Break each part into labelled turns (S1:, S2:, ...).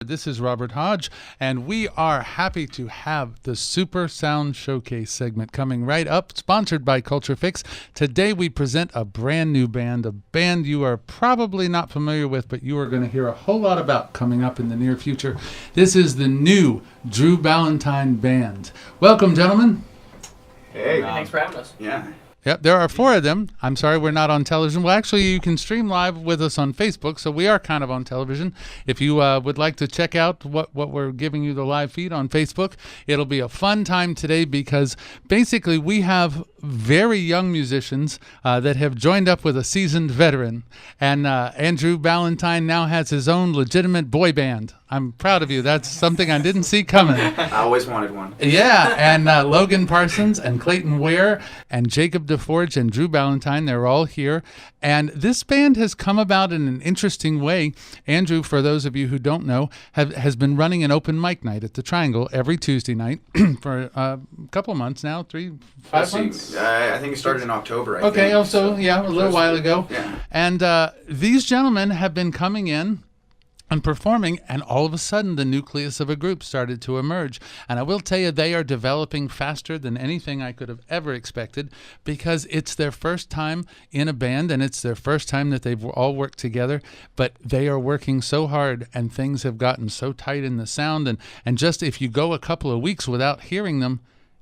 S1: This is Robert Hodge, and we are happy to have the Super Sound Showcase segment coming right up, sponsored by Culture Fix. Today we present a brand new band, a band you are probably not familiar with, but you are going to hear a whole lot about coming up in the near future. This is the new Drew Ballantyne Band. Welcome, gentlemen.
S2: Hey.
S3: Thanks for having us.
S2: Yeah.
S1: Yep, there are four of them. I'm sorry we're not on television. Well, actually, you can stream live with us on Facebook, so we are kind of on television. If you would like to check out what we're giving you the live feed on Facebook, it'll be a fun time today because basically we have very young musicians that have joined up with a seasoned veteran. And Andrew Ballantyne now has his own legitimate boy band. I'm proud of you. That's something I didn't see coming.
S2: I always wanted one.
S1: Yeah, and Logan Parsons and Clayton Ware and Jacob DeForge and Drew Ballantyne, they're all here. And this band has come about in an interesting way. Andrew, for those of you who don't know, has been running an open mic night at the Triangle every Tuesday night for a couple of months now, 5 months?
S2: I think it started in October, I
S1: Okay,
S2: think.
S1: also, yeah, a little while ago.
S2: Yeah.
S1: And these gentlemen have been coming in and performing, and all of a sudden the nucleus of a group started to emerge. And I will tell you, they are developing faster than anything I could have ever expected because it's their first time in a band and it's their first time that they've all worked together, but they are working so hard and things have gotten so tight in the sound. And just if you go a couple of weeks without hearing them,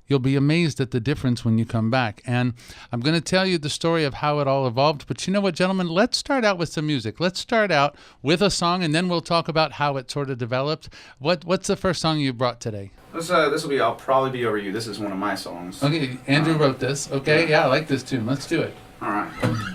S1: you'll be amazed at the difference when you come back. And I'm going to tell you the story of how it all evolved. But you know what, gentlemen? Let's start out with some music. Let's start out with a song, and then we'll talk about how it sort of developed. What's the first song you brought today?
S2: This will be I'll Probably Be Over You. This is one of my songs.
S1: Okay, Andrew wrote this. Okay, yeah, I like this tune. Let's do it.
S2: All right.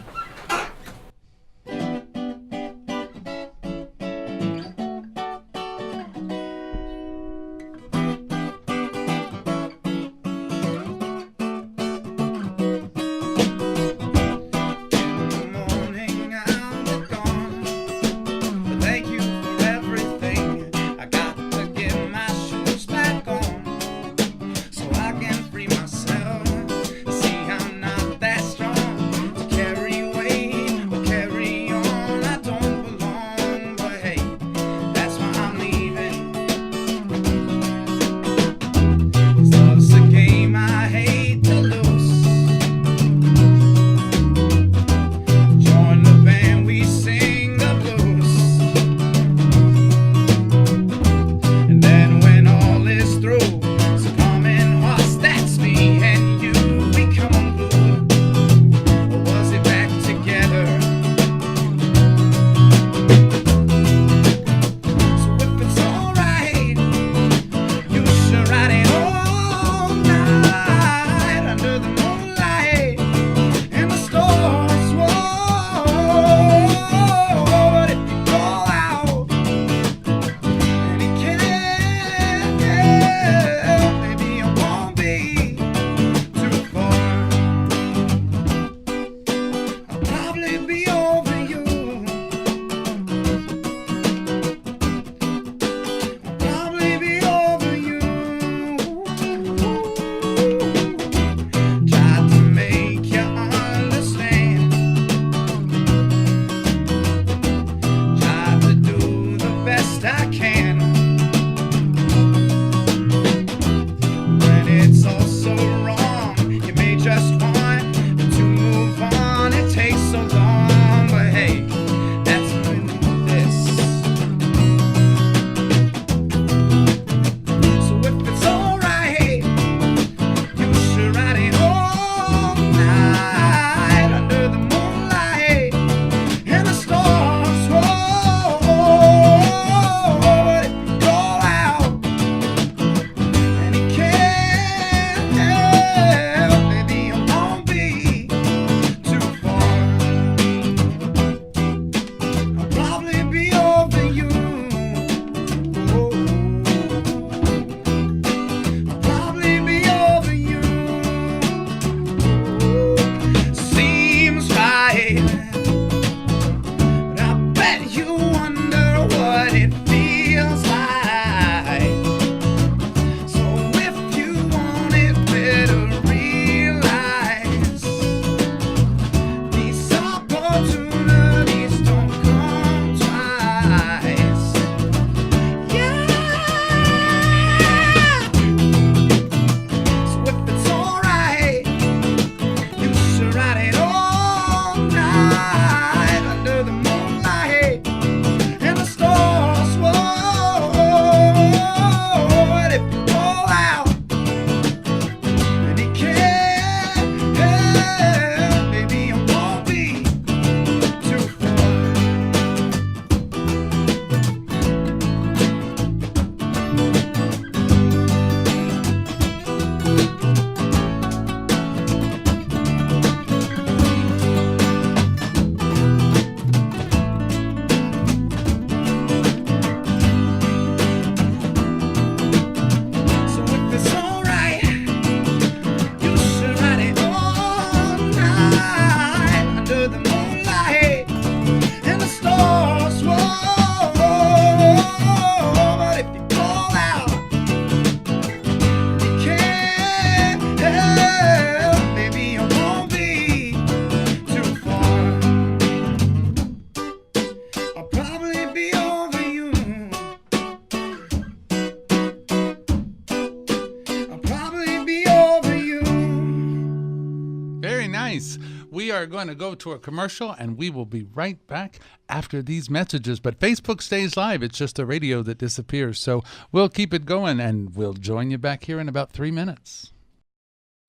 S1: folks. We are going to go to a commercial, and we will be right back after these messages. But Facebook stays live. It's just the radio that disappears. So we'll keep it going, and we'll join you back here in about 3 minutes.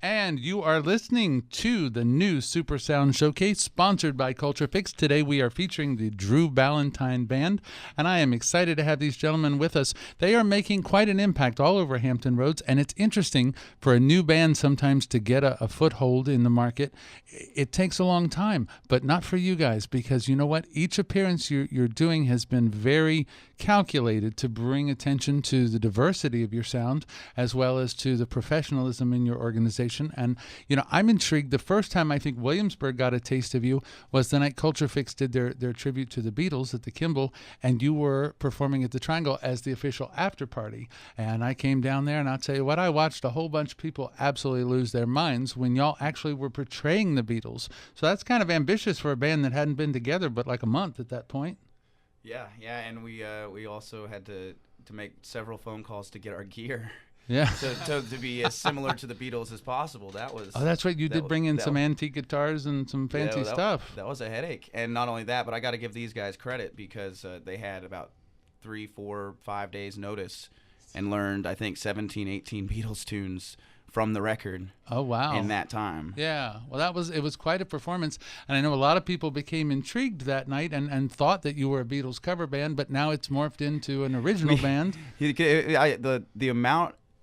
S1: And you are listening to the new Super Sound Showcase sponsored by Culture Fix. Today we are featuring the Drew Ballantyne Band, and I am excited to have these gentlemen with us. They are making quite an impact all over Hampton Roads, and it's interesting for a new band sometimes to get a foothold in the market. It takes a long time, but not for you guys, because you know what? Each appearance you're doing has been very calculated to bring attention to the diversity of your sound as well as to the professionalism in your organization. And, you know, I'm intrigued. The first time I think Williamsburg got a taste of you was the night Culture Fix did their tribute to the Beatles at the Kimball, and you were performing at the Triangle as the official after party. And I came down there, and I'll tell you what, I watched a whole bunch of people absolutely lose their minds when y'all actually were portraying the Beatles. So that's kind of ambitious for a band that hadn't been together but like a month at that point.
S3: Yeah, and we also had to make several phone calls to get our gear.
S1: Yeah.
S3: to be as similar to the Beatles as possible. That was.
S1: Oh, that's right. You did bring in some antique guitars and some fancy stuff.
S3: That was a headache. And not only that, but I got to give these guys credit because they had about 3, 4, 5 days notice and learned, I think, 17, 18 Beatles tunes from the record.
S1: Oh, wow.
S3: In that time.
S1: Yeah. Well, it was quite a performance. And I know a lot of people became intrigued that night and thought that you were a Beatles cover band, but now it's morphed into an original band.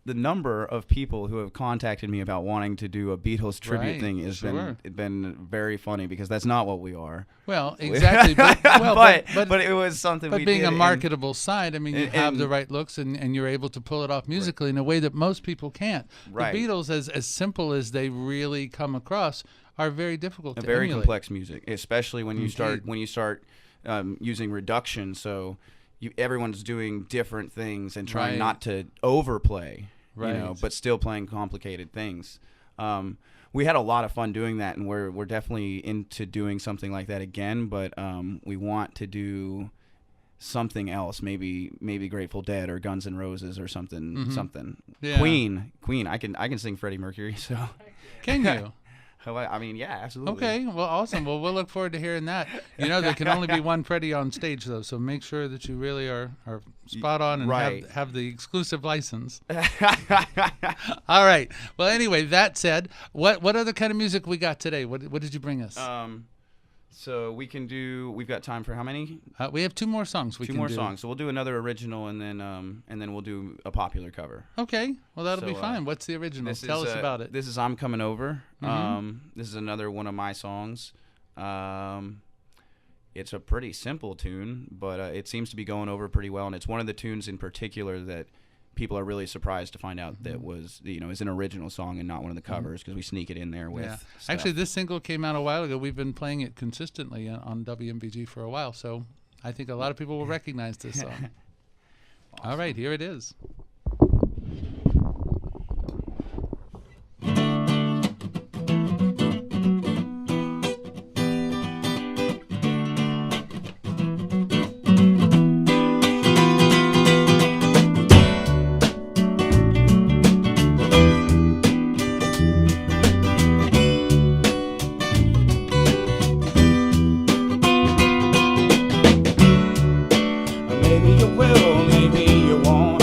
S3: The number of people who have contacted me about wanting to do a Beatles tribute thing has been very funny because that's not what we are.
S1: Well, exactly. But
S3: it was something we did.
S1: But being a marketable side, I mean, you have the right looks and you're able to pull it off musically in a way that most people can't.
S3: Right.
S1: The Beatles, as simple as they really come across, are very difficult to
S3: very
S1: emulate.
S3: Complex music, especially when you start using reduction. So everyone's doing different things and trying not to overplay, but still playing complicated things. We had a lot of fun doing that, and we're definitely into doing something like that again. But we want to do something else, maybe Grateful Dead or Guns N' Roses or something.
S1: Mm-hmm.
S3: Something.
S1: Yeah.
S3: Queen. I can sing Freddie Mercury. So
S1: can you?
S3: I mean, yeah, absolutely.
S1: Okay, well, awesome. Well, we'll look forward to hearing that. You know, there can only be one Freddie on stage, though, so make sure that you really are spot on and have the exclusive license. All right. Well, anyway, that said, what other kind of music we got today? What did you bring us?
S3: So we've got time for how many?
S1: We have 2 more songs.
S3: Two more songs. So we'll do another original, and then we'll do a popular cover.
S1: Okay. Well, that'll be fine. What's the original? Tell us about it.
S3: This is "I'm Coming Over."
S1: Mm-hmm.
S3: This is another one of my songs. It's a pretty simple tune, but it seems to be going over pretty well, and it's one of the tunes in particular that people are really surprised to find out that is an original song and not one of the covers because we sneak it in there with stuff.
S1: Actually, this single came out a while ago. We've been playing it consistently on WMBG for a while, so I think a lot of people will recognize this song. Awesome. All right, here it is.
S3: Maybe you will, maybe you won't.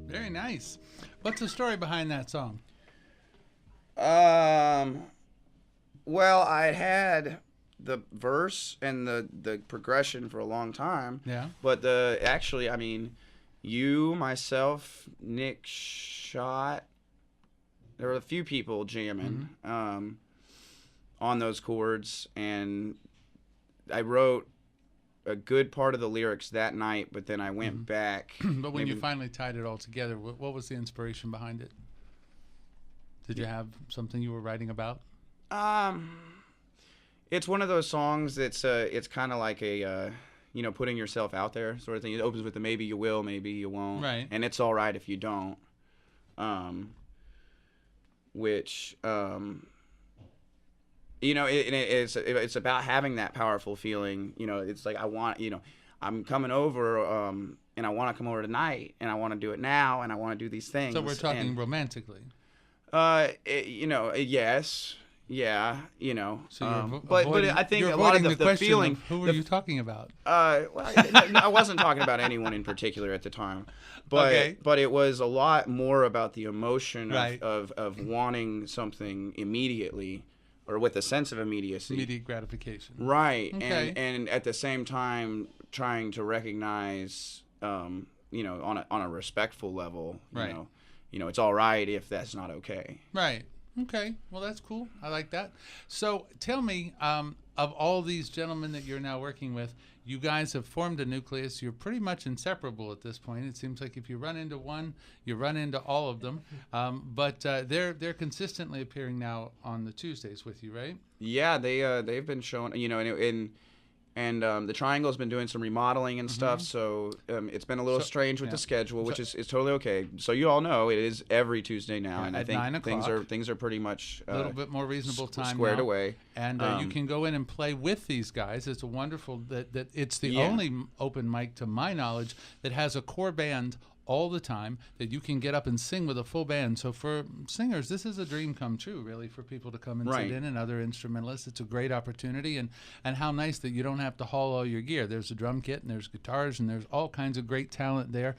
S1: Very nice. What's the story behind that song?
S3: Well, I had the verse and the progression for a long time.
S1: Yeah.
S3: But actually, I mean, you, myself, Nick Shot, there were a few people jamming on those chords, and I wrote a good part of the lyrics that night, but then I went back.
S1: But when you finally tied it all together, what was the inspiration behind it? Did you have something you were writing about?
S3: It's one of those songs that's it's kind of like a putting yourself out there sort of thing. It opens with the maybe you will, maybe you won't,
S1: right?
S3: And it's all right if you don't. Which it's about having that powerful feeling. It's like I'm coming over, and I want to come over tonight, and I want to do it now, and I want to do these things.
S1: So we're talking romantically.
S3: Yes. Yeah,
S1: So
S3: but I think a lot of the feeling.
S1: Of who were you talking about?
S3: Well, I wasn't talking about anyone in particular at the time, but it was a lot more about the emotion of wanting something immediately, or with a sense of immediacy,
S1: immediate gratification.
S3: Right,
S1: okay.
S3: and at the same time trying to recognize, on a respectful level, it's all right if that's not okay.
S1: Right. Okay, well, that's cool. I like that. So tell me, of all these gentlemen that you're now working with, you guys have formed a nucleus. You're pretty much inseparable at this point. It seems like if you run into one, you run into all of them. But they're consistently appearing now on the Tuesdays with you, right?
S3: Yeah, they've been showing, and the Triangle's been doing some remodeling and stuff, so it's been a little strange with the schedule, which is totally okay. So you all know it is every Tuesday now, and I think
S1: 9 o'clock.
S3: things are pretty much
S1: a little bit more reasonable time
S3: squared
S1: now.
S3: away.
S1: And you can go in and play with these guys. It's wonderful that it's the only open mic, to my knowledge, that has a core band all the time, that you can get up and sing with a full band. So for singers, this is a dream come true, really, for people to come and sit in, and other instrumentalists. It's a great opportunity, and how nice that you don't have to haul all your gear. There's a drum kit, and there's guitars, and there's all kinds of great talent there.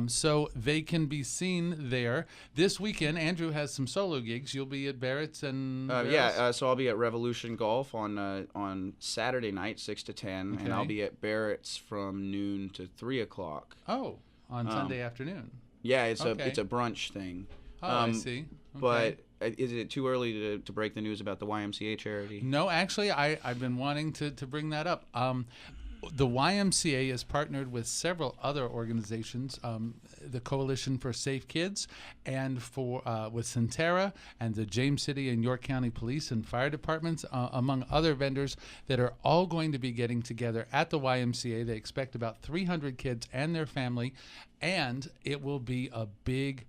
S1: So they can be seen there. This weekend, Andrew has some solo gigs. You'll be at Barrett's and
S3: so I'll be at Revolution Golf on Saturday night, 6 to 10, and I'll be at Barrett's from noon to 3 o'clock.
S1: Oh. On Sunday afternoon.
S3: Yeah, it's a brunch thing.
S1: Oh, I see.
S3: Okay. But is it too early to break the news about the YMCA charity?
S1: No, actually, I've been wanting to bring that up. The YMCA is partnered with several other organizations, the Coalition for Safe Kids, and with Centera and the James City and York County Police and Fire Departments, among other vendors that are all going to be getting together at the YMCA. They expect about 300 kids and their family, and it will be a big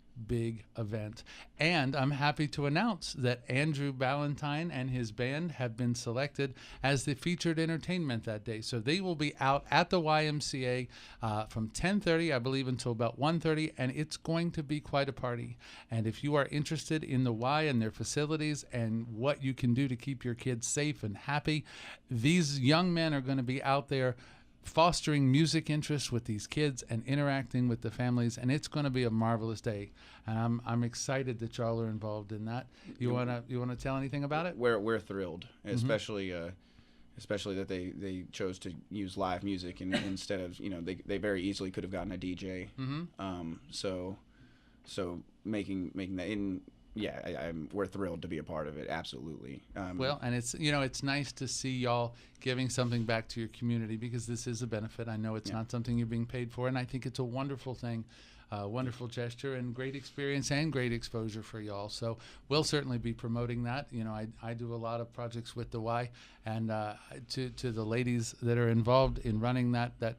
S1: event. And I'm happy to announce that Andrew Ballantyne and his band have been selected as the featured entertainment that day. So they will be out at the YMCA from 10:30, I believe, until about 1:30, and it's going to be quite a party. And if you are interested in the Y and their facilities and what you can do to keep your kids safe and happy, these young men are going to be out there fostering music interest with these kids and interacting with the families, and it's going to be a marvelous day. And I'm excited that y'all are involved in that. You wanna tell anything about it?
S3: We're thrilled, especially that they chose to use live music instead of they very easily could have gotten a DJ. So making that we're thrilled to be a part of it. Absolutely.
S1: Well, and it's nice to see y'all giving something back to your community, because this is a benefit. I know it's not something you're being paid for, and I think it's a wonderful thing, wonderful gesture, and great experience and great exposure for y'all. So we'll certainly be promoting that. I do a lot of projects with the Y, and to the ladies that are involved in running that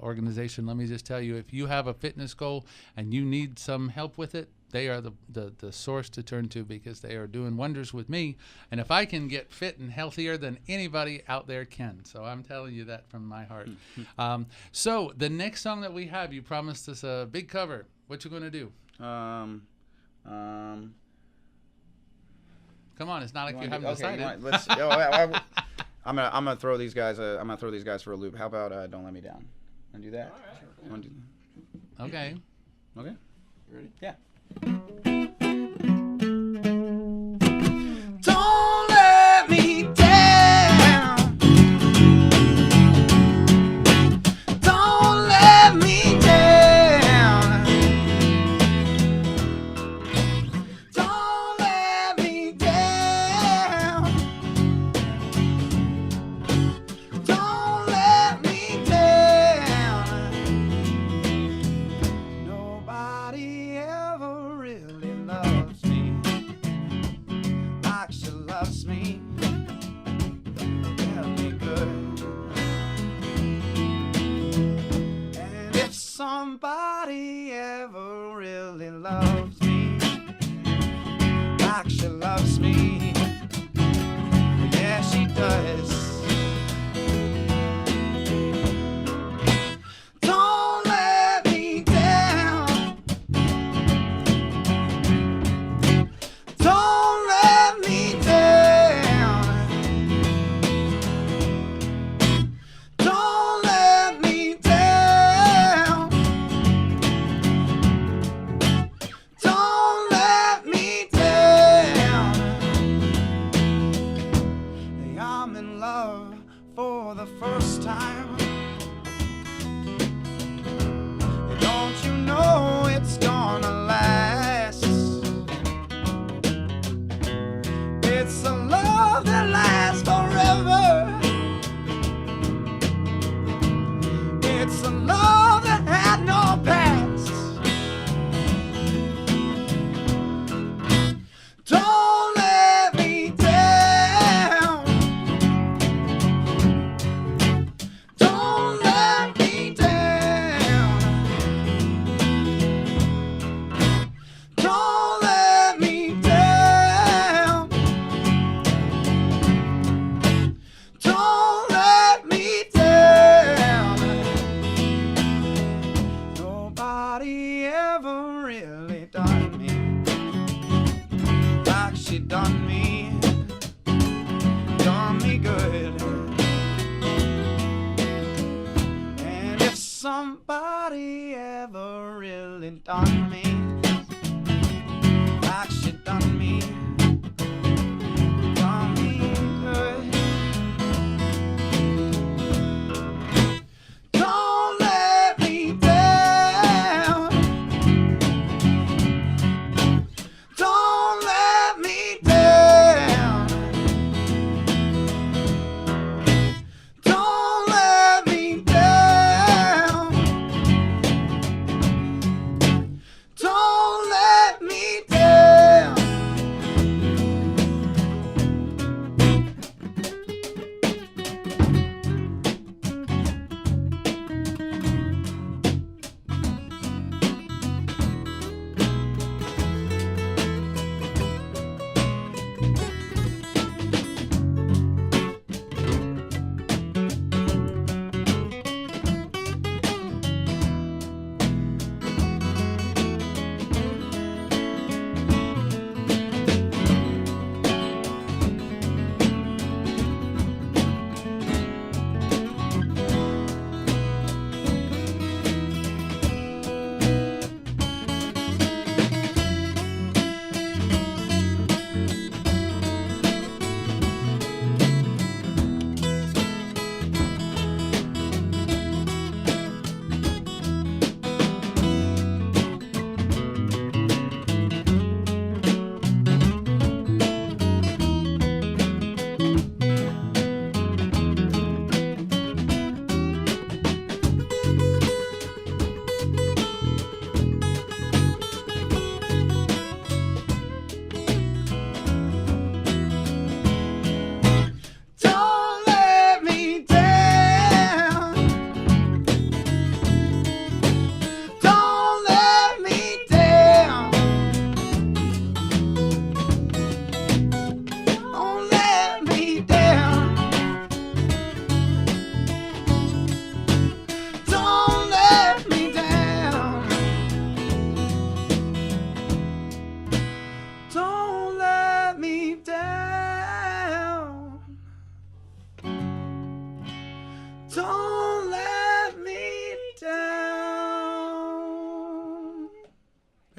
S1: organization, let me just tell you, if you have a fitness goal and you need some help with it, they are the source to turn to, because they are doing wonders with me. And if I can get fit and healthier, then anybody out there can. So I'm telling you that from my heart. So the next song that we have, you promised us a big cover. What you going to do? Come on, it's not like you haven't decided.
S3: I'm gonna throw these guys. I'm gonna throw these guys for a loop. How about "Don't Let Me Down"? Want to do that?
S1: Okay.
S3: Okay. Ready? Yeah.
S4: Don't let me down. Don't let me down. Don't let me down. Don't let me down. Nobody ever really loves me like she loves me. Tell me good. And if somebody ever really loves me like she loves me, yeah, she does. Don't let me down. Don't let me down. Don't let me down. Don't let me down. Hey, I'm in love for the first time. Don't you know it's gonna last? It's a love that lasts forever. It's a love that had no past. Don't let me down. Don't let me down. Don't let me down. Don't let me down. Nobody ever really done me like she done me good. And if somebody ever really done me like she done me good. Don't let me down. Don't let me down. Don't let me down. Don't let me down.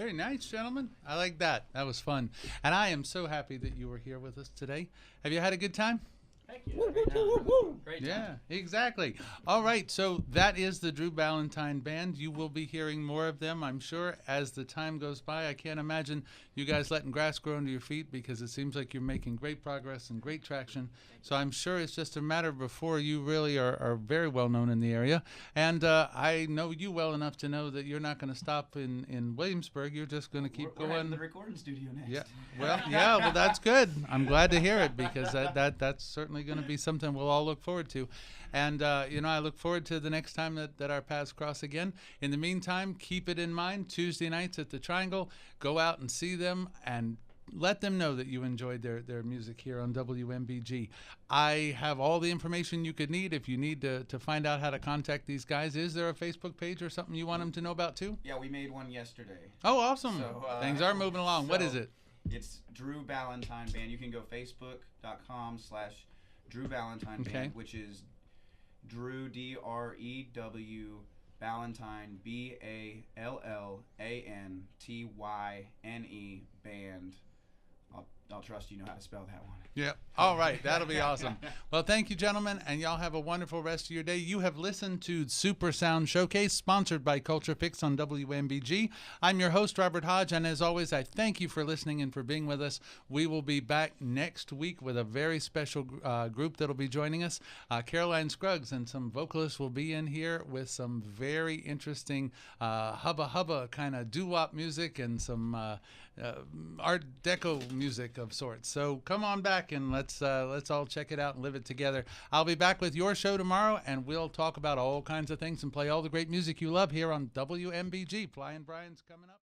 S1: Very nice, gentlemen. I like that. That was fun. And I am so happy that you were here with us today. Have you had a good time?
S5: Thank you. Great time.
S1: Yeah, exactly. All right, so that is the Drew Ballantyne Band. You will be hearing more of them, I'm sure, as the time goes by. I can't imagine you guys letting grass grow under your feet because it seems like you're making great progress and great traction. So I'm sure it's just a matter before you really are very well known in the area. And I know you well enough to know that you're not going to stop in Williamsburg. You're just going to keep
S3: We're
S1: going.
S3: in the recording studio next.
S1: Yeah. Well, that's good. I'm glad to hear it because that's certainly going to be something we'll all look forward to. And, I look forward to the next time that our paths cross again. In the meantime, keep it in mind, Tuesday nights at the Triangle, go out and see them and let them know that you enjoyed their music here on WMBG. I have all the information you could need if you need to find out how to contact these guys. Is there a Facebook page or something you want them to know about too?
S3: Yeah, we made one yesterday.
S1: Oh, awesome.
S3: So,
S1: things are moving along. What is it?
S3: It's Drew Ballantyne Band. You can go facebook.com/Drew Ballantyne Band, which is Drew, DREW, Ballantyne, BALLANTYNE Band. I'll trust you know how to spell that one.
S1: Yeah. All right. That'll be awesome. Well, thank you, gentlemen, and y'all have a wonderful rest of your day. You have listened to Super Sound Showcase, sponsored by Culture Fix on WMBG. I'm your host, Robert Hodge, and as always, I thank you for listening and for being with us. We will be back next week with a very special group that'll be joining us. Caroline Scruggs and some vocalists will be in here with some very interesting hubba kind of doo-wop music and some Art Deco music of sorts. So come on back and let's all check it out and live it together. I'll be back with your show tomorrow, and we'll talk about all kinds of things and play all the great music you love here on WMBG. Flying Brian's coming up.